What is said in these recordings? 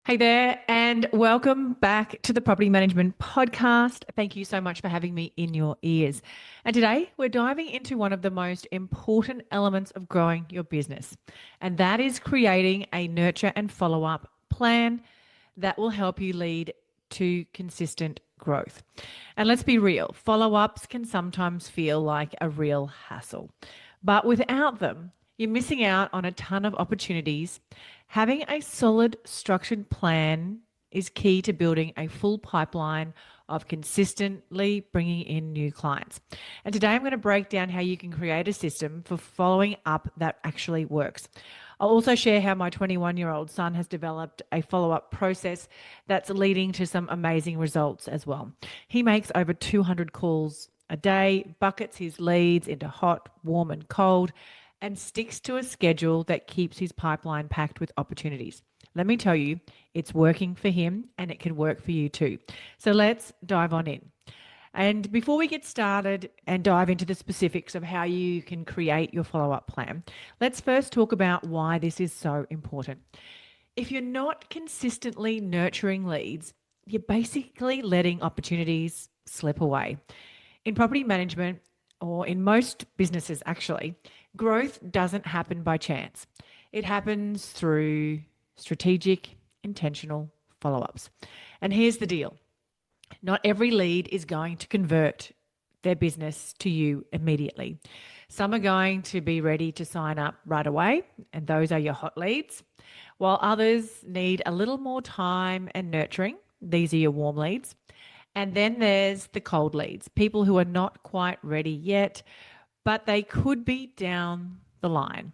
Hey there, and welcome back to the Property Management Podcast. Thank you so much for having me in your ears. And today we're diving into one of the most important elements of growing your business, and that is creating a nurture and follow up plan that will help you lead to consistent growth. And let's be real, follow ups can sometimes feel like a real hassle, but without them, you're missing out on a ton of opportunities. Having a solid, structured plan is key to building a full pipeline of consistently bringing in new clients. And today I'm going to break down how you can create a system for following up that actually works. I'll also share how my 21-year-old son has developed a follow up process that's leading to some amazing results as well. He makes over 200 calls a day, buckets his leads into hot, warm, and cold, and sticks to a schedule that keeps his pipeline packed with opportunities. Let me tell you, it's working for him and it can work for you too. So let's dive on in. And before we get started and dive into the specifics of how you can create your follow up plan, let's first talk about why this is so important. If you're not consistently nurturing leads, you're basically letting opportunities slip away. In property management, or in most businesses actually, growth doesn't happen by chance. It happens through strategic, intentional follow ups. And here's the deal, not every lead is going to convert their business to you immediately. Some are going to be ready to sign up right away, and those are your hot leads, while others need a little more time and nurturing. These are your warm leads. And then there's the cold leads, people who are not quite ready yet, but they could be down the line.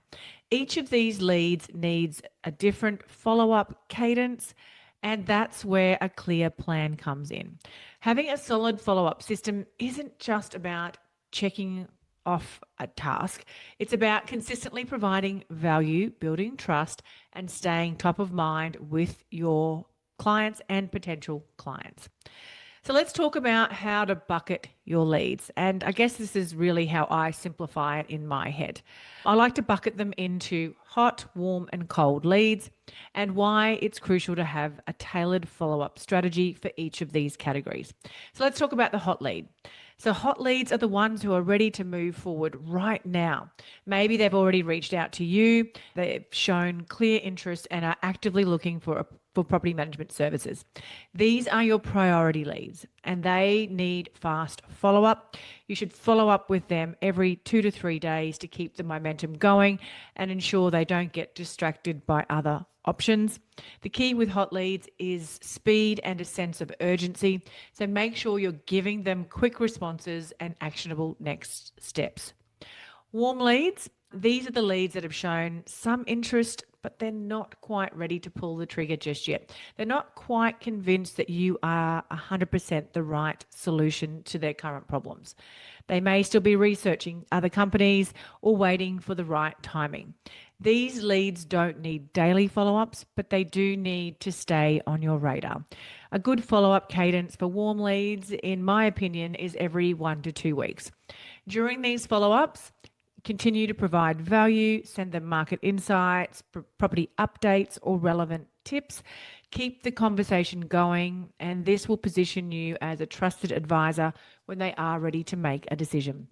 Each of these leads needs a different follow up cadence, and that's where a clear plan comes in. Having a solid follow up system isn't just about checking off a task, it's about consistently providing value, building trust, and staying top of mind with your clients and potential clients. So let's talk about how to bucket your leads. And I guess this is really how I simplify it in my head. I like to bucket them into hot, warm, and cold leads, and why it's crucial to have a tailored follow up strategy for each of these categories. So let's talk about the hot lead. So, hot leads are the ones who are ready to move forward right now. Maybe they've already reached out to you, they've shown clear interest, and are actively looking for property management services. These are your priority leads and they need fast follow up. You should follow up with them every 2 to 3 days to keep the momentum going and ensure they don't get distracted by other options. The key with hot leads is speed and a sense of urgency. So make sure you're giving them quick responses and actionable next steps. Warm leads, these are the leads that have shown some interest, but they're not quite ready to pull the trigger just yet. They're not quite convinced that you are 100% the right solution to their current problems. They may still be researching other companies or waiting for the right timing. These leads don't need daily follow ups, but they do need to stay on your radar. A good follow up cadence for warm leads, in my opinion, is every 1 to 2 weeks. During these follow ups, continue to provide value, send them market insights, property updates, or relevant tips. Keep the conversation going, and this will position you as a trusted advisor when they are ready to make a decision.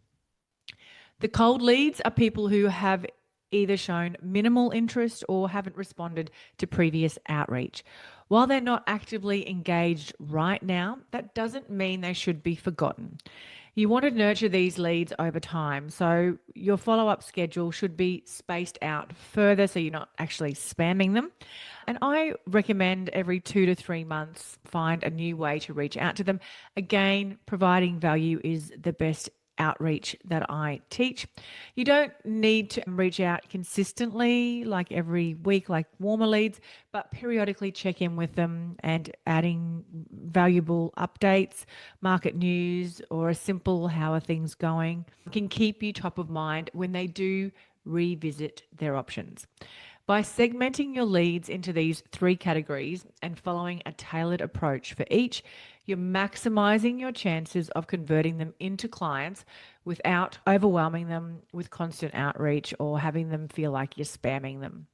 The cold leads are people who have either shown minimal interest or haven't responded to previous outreach. While they're not actively engaged right now, that doesn't mean they should be forgotten. You want to nurture these leads over time, so your follow up schedule should be spaced out further so you're not actually spamming them. And I recommend every 2 to 3 months find a new way to reach out to them. Again, providing value is the best outreach that I teach. You don't need to reach out consistently, like every week, like warmer leads, but periodically check in with them, and adding valuable updates, market news, or a simple how are things going can keep you top of mind when they do revisit their options. By segmenting your leads into these 3 categories and following a tailored approach for each, you're maximizing your chances of converting them into clients without overwhelming them with constant outreach or having them feel like you're spamming them.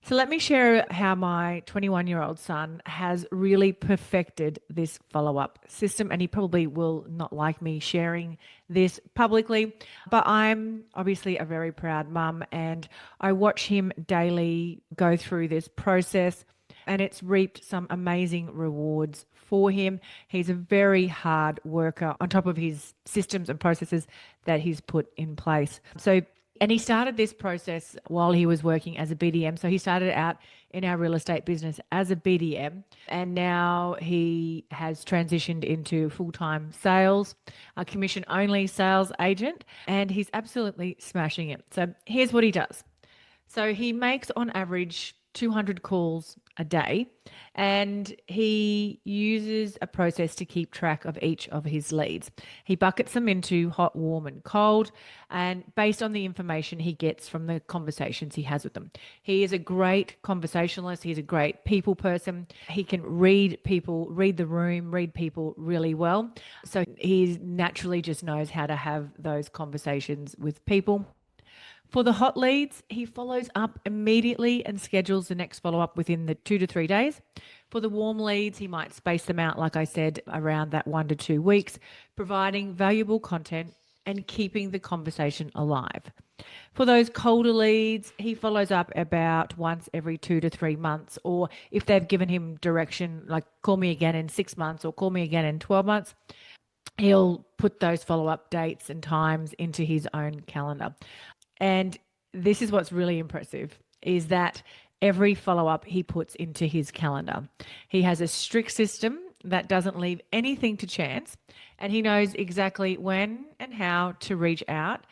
So let me share how my 21-year-old son has really perfected this follow-up system. And he probably will not like me sharing this publicly, but I'm obviously a very proud mum and I watch him daily go through this process and it's reaped some amazing rewards for him. He's a very hard worker on top of his systems and processes that he's put in place. And he started this process while he was working as a BDM. So he started out in our real estate business as a BDM, and now he has transitioned into full time sales, a commission only sales agent, and he's absolutely smashing it. So here's what he does. So he makes on average 200 calls a day and he uses a process to keep track of each of his leads. He buckets them into hot, warm, and cold, and based on the information he gets from the conversations he has with them. He is a great conversationalist, he's a great people person. He can read people, read the room, read people really well. So he naturally just knows how to have those conversations with people. For the hot leads, he follows up immediately and schedules the next follow up within the 2 to 3 days. For the warm leads, he might space them out, like I said, around that 1 to 2 weeks, providing valuable content and keeping the conversation alive. For those colder leads, he follows up about once every 2 to 3 months, or if they've given him direction, like call me again in 6 months or call me again in 12 months, he'll put those follow up dates and times into his own calendar. And this is what's really impressive is that every follow up he puts into his calendar. He has a strict system that doesn't leave anything to chance, and he knows exactly when and how to reach out.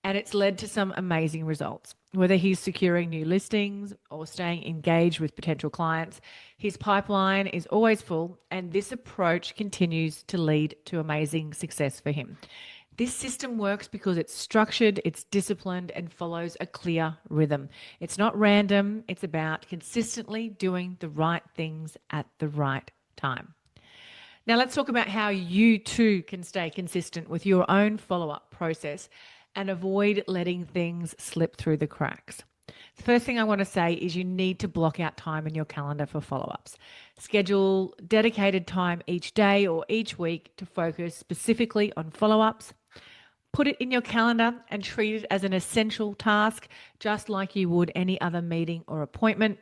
And it's led to some amazing results. Whether he's securing new listings or staying engaged with potential clients, his pipeline is always full, and this approach continues to lead to amazing success for him. This system works because it's structured, it's disciplined, and follows a clear rhythm. It's not random, it's about consistently doing the right things at the right time. Now, let's talk about how you too can stay consistent with your own follow up process and avoid letting things slip through the cracks. The first thing I want to say is you need to block out time in your calendar for follow ups. Schedule dedicated time each day or each week to focus specifically on follow ups. Put it in your calendar and treat it as an essential task, just like you would any other meeting or appointment.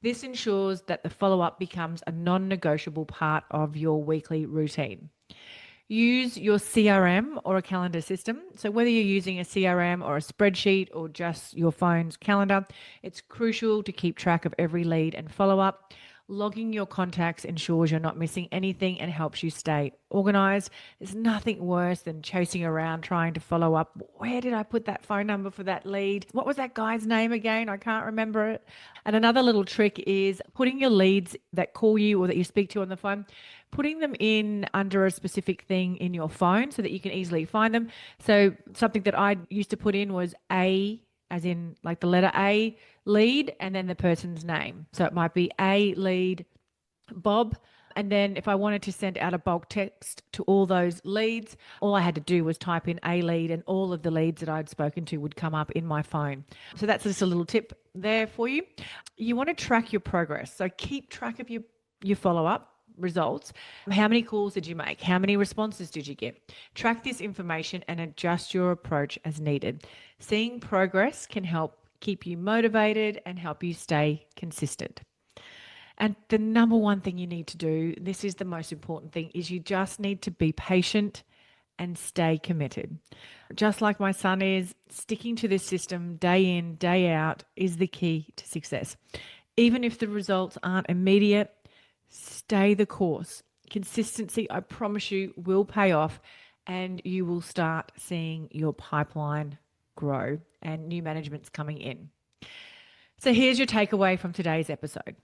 This ensures that the follow up becomes a non negotiable part of your weekly routine. Use your CRM or a calendar system. So, whether you're using a CRM or a spreadsheet or just your phone's calendar, it's crucial to keep track of every lead and follow up. Logging your contacts ensures you're not missing anything and helps you stay organized. There's nothing worse than chasing around trying to follow up. Where did I put that phone number for that lead? What was that guy's name again? I can't remember it. And another little trick is putting your leads that call you or that you speak to on the phone, putting them in under a specific thing in your phone so that you can easily find them. So something that I used to put in was A, as in like the letter A, lead, and then the person's name. So it might be A lead Bob. And then if I wanted to send out a bulk text to all those leads, all I had to do was type in A lead and all of the leads that I'd spoken to would come up in my phone. So that's just a little tip there for you. You want to track your progress. So keep track of your follow-up results. How many calls did you make? How many responses did you get? Track this information and adjust your approach as needed. Seeing progress can help keep you motivated and help you stay consistent. And the number one thing you need to do, this is the most important thing, is you just need to be patient and stay committed. Just like my son is, sticking to this system day in, day out is the key to success. Even if the results aren't immediate, stay the course. Consistency, I promise you, will pay off and you will start seeing your pipeline grow and new management's coming in. So here's your takeaway from today's episode.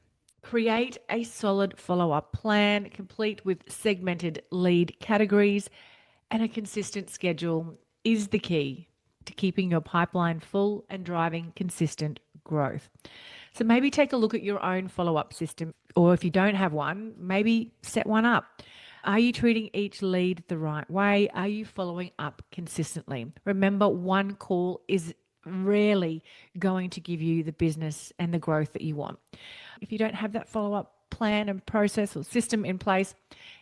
Create a solid follow-up plan, complete with segmented lead categories, and a consistent schedule is the key to keeping your pipeline full and driving consistent growth. So maybe take a look at your own follow-up system, or if you don't have one, maybe set one up. Are you treating each lead the right way? Are you following up consistently? Remember, one call is rarely going to give you the business and the growth that you want. If you don't have that follow-up plan and process or system in place,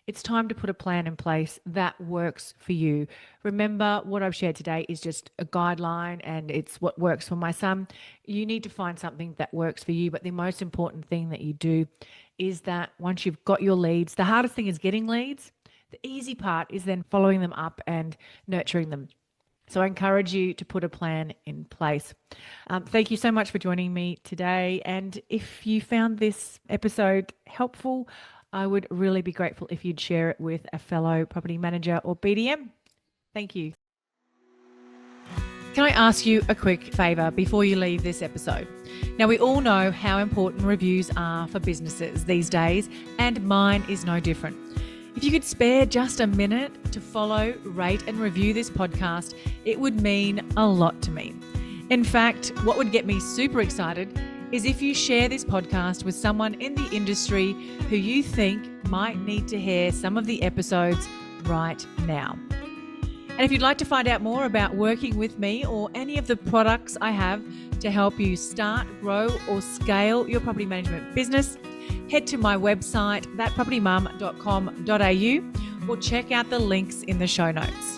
it's time to put a plan in place that works for you. Remember, what I've shared today is just a guideline and it's what works for my son. You need to find something that works for you, but the most important thing that you do is that once you've got your leads, the hardest thing is getting leads. The easy part is then following them up and nurturing them. So I encourage you to put a plan in place. Thank you so much for joining me today. And if you found this episode helpful, I would really be grateful if you'd share it with a fellow property manager or BDM. Thank you. Can I ask you a quick favour before you leave this episode? Now, we all know how important reviews are for businesses these days, and mine is no different. If you could spare just a minute to follow, rate and review this podcast, it would mean a lot to me. In fact, what would get me super excited is if you share this podcast with someone in the industry who you think might need to hear some of the episodes right now. And if you'd like to find out more about working with me or any of the products I have to help you start, grow or scale your property management business, head to my website, thatpropertymum.com.au, or check out the links in the show notes.